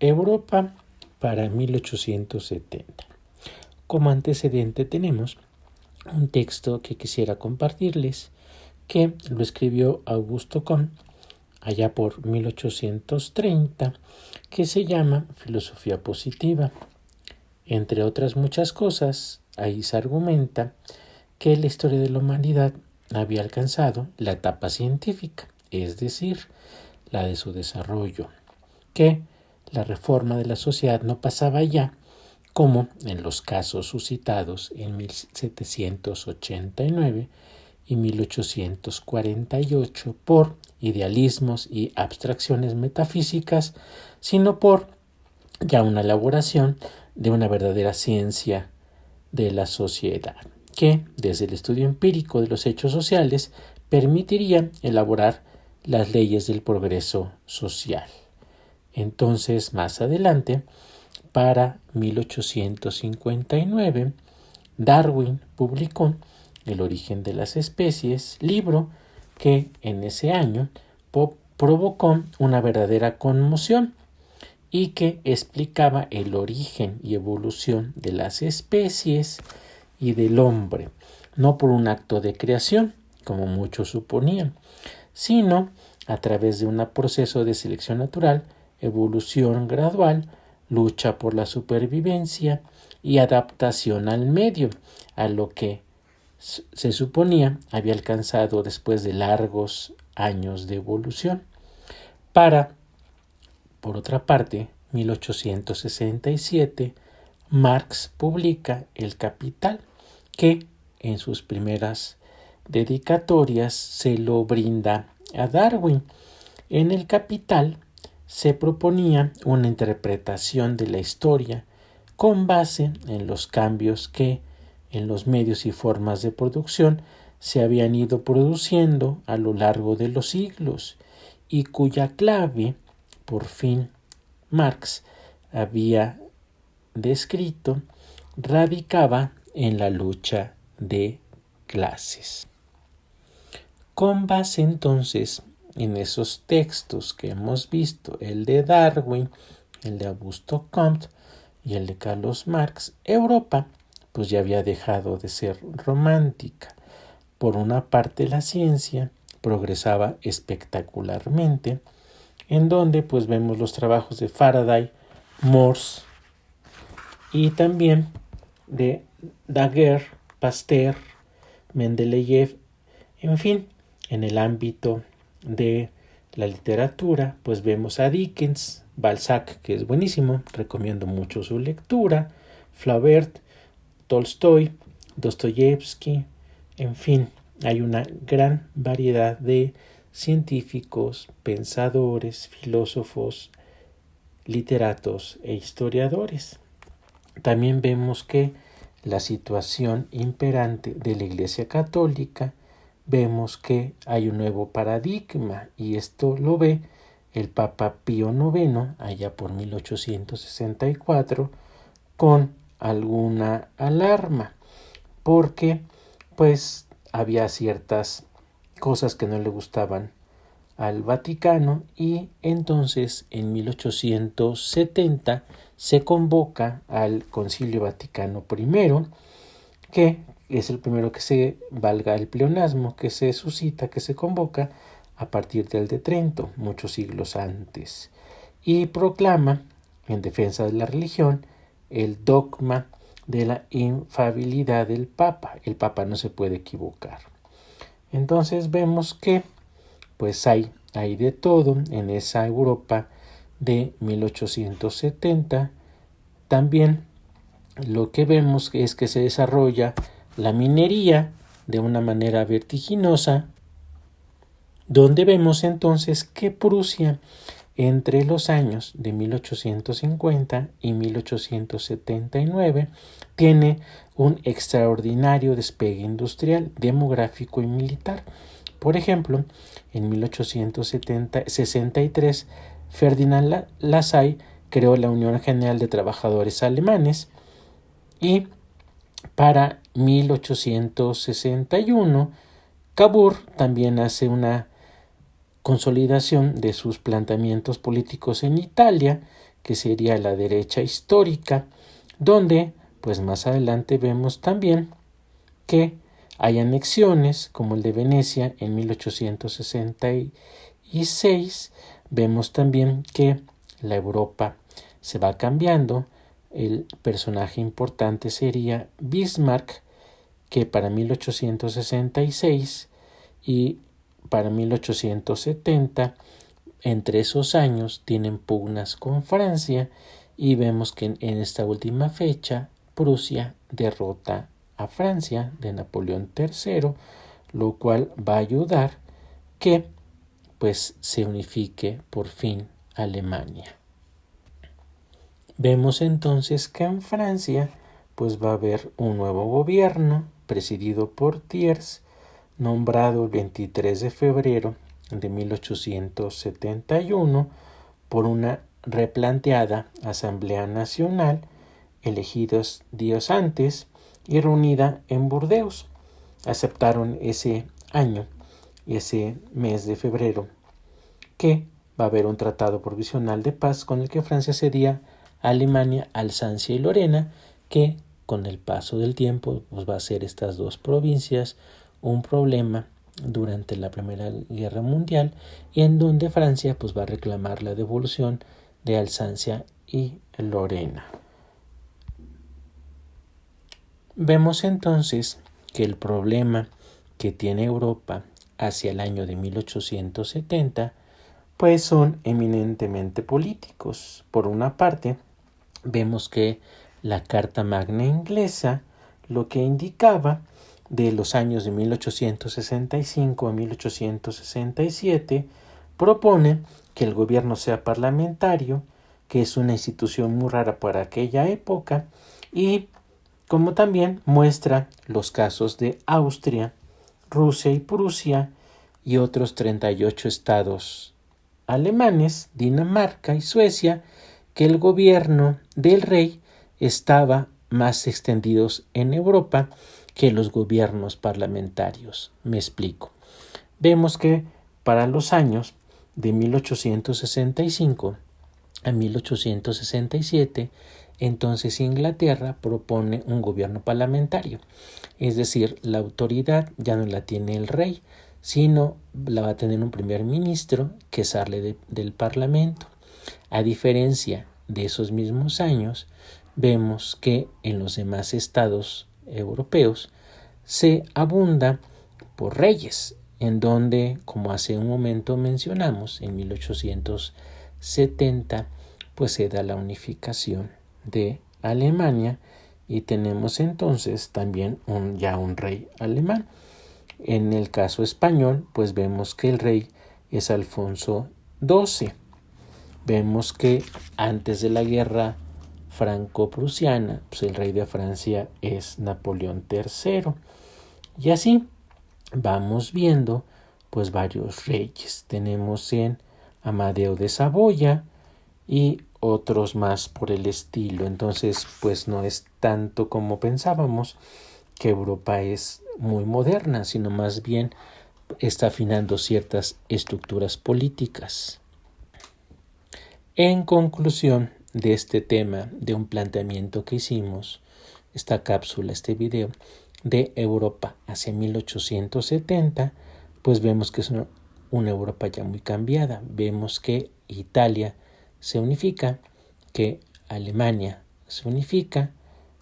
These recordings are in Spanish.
Europa para 1870. Como antecedente tenemos un texto que quisiera compartirles, que lo escribió Augusto Comte allá por 1830, que se llama Filosofía Positiva. Entre otras muchas cosas, ahí se argumenta que la historia de la humanidad había alcanzado la etapa científica, es decir, la de su desarrollo, que la reforma de la sociedad no pasaba ya, como en los casos suscitados en 1789 y 1848 por idealismos y abstracciones metafísicas, sino por ya una elaboración de una verdadera ciencia de la sociedad, que desde el estudio empírico de los hechos sociales permitiría elaborar las leyes del progreso social. Entonces, más adelante, para 1859, Darwin publicó El origen de las especies, libro que en ese año provocó una verdadera conmoción y que explicaba el origen y evolución de las especies y del hombre, no por un acto de creación, como muchos suponían, sino a través de un proceso de selección natural, evolución gradual, lucha por la supervivencia y adaptación al medio, a lo que se suponía había alcanzado después de largos años de evolución. Por otra parte, 1867, Marx publica El Capital, que en sus primeras dedicatorias se lo brinda a Darwin. En El Capital se proponía una interpretación de la historia con base en los cambios que en los medios y formas de producción se habían ido produciendo a lo largo de los siglos y cuya clave, por fin, Marx había descrito, radicaba en la lucha de clases. Con base entonces en esos textos que hemos visto, el de Darwin, el de Augusto Comte y el de Carlos Marx, Europa pues ya había dejado de ser romántica. Por una parte, la ciencia progresaba espectacularmente, en donde pues vemos los trabajos de Faraday, Morse y también de Daguerre, Pasteur, Mendeleev. En fin, en el ámbito de la literatura pues vemos a Dickens, Balzac, que es buenísimo, recomiendo mucho su lectura, Flaubert, Tolstoy, Dostoyevsky, en fin, hay una gran variedad de científicos, pensadores, filósofos, literatos e historiadores. También vemos que la situación imperante de la Iglesia Católica, vemos que hay un nuevo paradigma y esto lo ve el Papa Pío IX allá por 1864 con alguna alarma, porque pues había ciertas cosas que no le gustaban al Vaticano y entonces en 1870 se convoca al Concilio Vaticano I, que es el primero que se valga el pleonasmo, que se suscita, que se convoca a partir del de Trento, muchos siglos antes, y proclama en defensa de la religión el dogma de la infalibilidad del Papa. El Papa no se puede equivocar. Entonces vemos que pues hay de todo en esa Europa de 1870. También lo que vemos es que se desarrolla la minería de una manera vertiginosa, donde vemos entonces que Prusia entre los años de 1850 y 1879 tiene un extraordinario despegue industrial, demográfico y militar. Por ejemplo, en 1863 Ferdinand Lassalle creó la Unión General de Trabajadores Alemanes y para 1861 Cavour también hace una consolidación de sus planteamientos políticos en Italia, que sería la derecha histórica, donde pues más adelante vemos también que hay anexiones como el de Venecia en 1866. Vemos también que la Europa se va cambiando. El personaje importante sería Bismarck, que para 1866 y para 1870, entre esos años, tienen pugnas con Francia, y vemos que en esta última fecha Prusia derrota a Francia de Napoleón III, lo cual va a ayudar que pues se unifique por fin Alemania. Vemos entonces que en Francia pues va a haber un nuevo gobierno presidido por Thiers, nombrado el 23 de febrero de 1871 por una replanteada Asamblea Nacional, elegidos días antes y reunida en Burdeos. Aceptaron ese año, ese mes de febrero, que va a haber un tratado provisional de paz con el que Francia cedía a Alemania, Alsacia y Lorena, que con el paso del tiempo pues va a ser estas dos provincias un problema durante la Primera Guerra Mundial, y en donde Francia pues va a reclamar la devolución de Alsacia y Lorena. Vemos entonces que el problema que tiene Europa hacia el año de 1870 pues son eminentemente políticos. Por una parte, vemos que la Carta Magna inglesa lo que indicaba de los años de 1865 a 1867 propone que el gobierno sea parlamentario, que es una institución muy rara para aquella época, y como también muestra los casos de Austria, Rusia y Prusia y otros 38 estados alemanes, Dinamarca y Suecia, que el gobierno del rey estaba más extendidos en Europa que los gobiernos parlamentarios. Me explico. Vemos que para los años de 1865 a 1867, entonces Inglaterra propone un gobierno parlamentario, es decir, la autoridad ya no la tiene el rey, sino la va a tener un primer ministro que sale del parlamento. A diferencia de esos mismos años, vemos que en los demás estados europeos se abunda por reyes, en donde, como hace un momento mencionamos, en 1870, pues se da la unificación de Alemania y tenemos entonces también ya un rey alemán. En el caso español, pues vemos que el rey es Alfonso XII. Vemos que antes de la guerra franco-prusiana, pues el rey de Francia es Napoleón III. Y así vamos viendo pues varios reyes. Tenemos en Amadeo de Saboya y otros más por el estilo. Entonces pues no es tanto como pensábamos que Europa es muy moderna, sino más bien está afinando ciertas estructuras políticas. En conclusión de este tema, de un planteamiento que hicimos, esta cápsula, este video, de Europa hacia 1870, pues vemos que es una Europa ya muy cambiada. Vemos que Italia se unifica, que Alemania se unifica,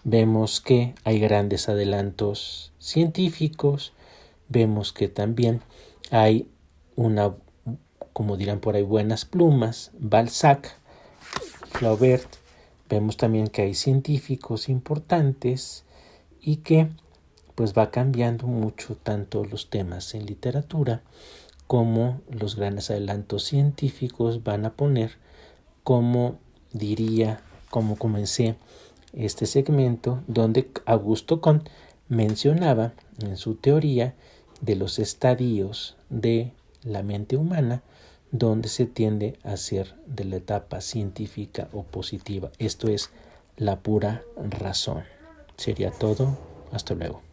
vemos que hay grandes adelantos científicos, vemos que también hay como dirán por ahí, buenas plumas, Balzac, Flaubert. Vemos también que hay científicos importantes y que pues va cambiando mucho tanto los temas en literatura como los grandes adelantos científicos van a poner, como comencé este segmento, donde Augusto Comte mencionaba en su teoría de los estadios de la mente humana, donde se tiende a ser de la etapa científica o positiva. Esto es la pura razón. Sería todo. Hasta luego.